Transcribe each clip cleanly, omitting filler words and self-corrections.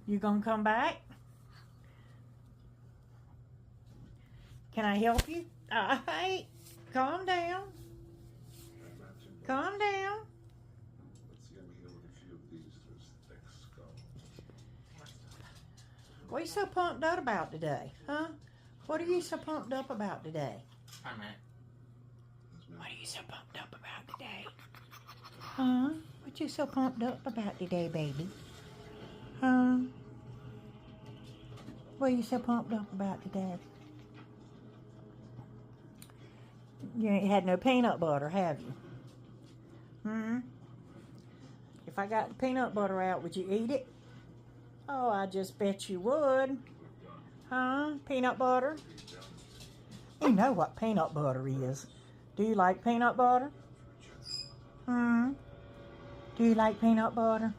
You gonna come back? Can I help you? Hey, calm down. Calm down. Let's see, I'm here with a few of these. There's thick skull. What are you so pumped up about today, huh? What are you so pumped up about today? Hi, Matt. What are you so pumped up about today? Huh? What you so pumped up about today, baby? Huh? What are you so pumped up about today? You ain't had no peanut butter, have you? If I got the peanut butter out, would you eat it? Oh, I just bet you would. Huh? Peanut butter? You know what peanut butter is. Do you like peanut butter? Do you like peanut butter?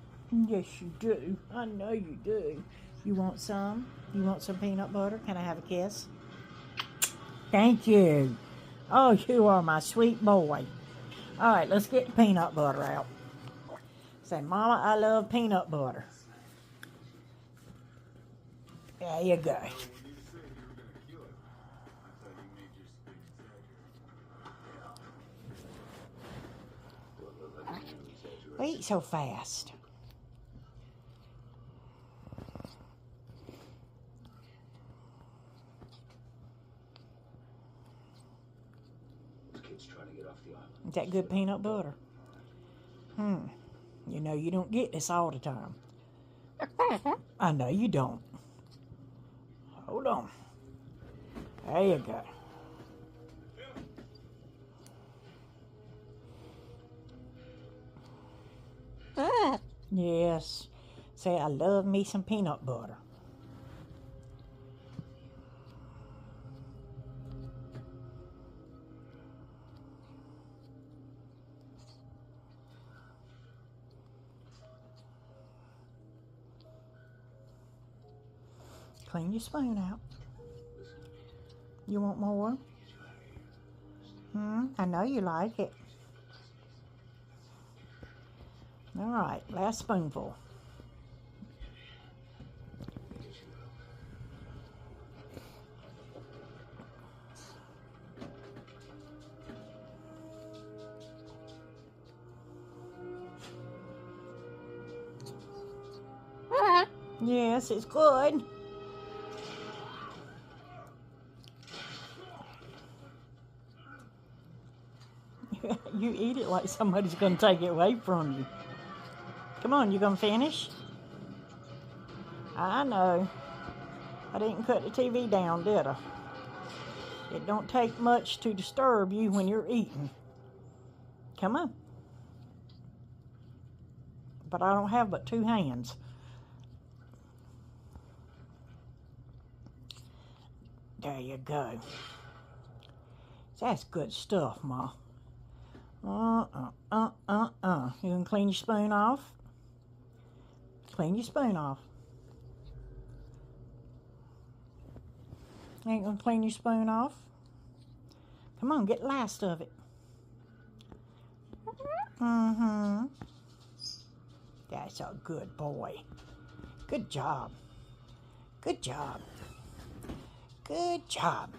Yes, you do. I know you do. You want some? You want some peanut butter? Can I have a kiss? Thank you. Oh, you are my sweet boy. All right, let's get the peanut butter out. Say, Mama, I love peanut butter. There you go. Why eat so fast? Is that good peanut butter? You know you don't get this all the time. I know you don't. Hold on. There you go. Yes. Say, I love me some peanut butter. Clean your spoon out. You want more? I know you like it. All right, last spoonful. Yes, it's good. You eat it like somebody's going to take it away from you. Come on, you going to finish? I know. I didn't cut the TV down, did I? It don't take much to disturb you when you're eating. Come on. But I don't have but 2 hands. There you go. That's good stuff, Ma. You can clean your spoon off? Clean your spoon off. Ain't gonna clean your spoon off? Come on, get the last of it. That's a good boy. Good job. Good job. Good job.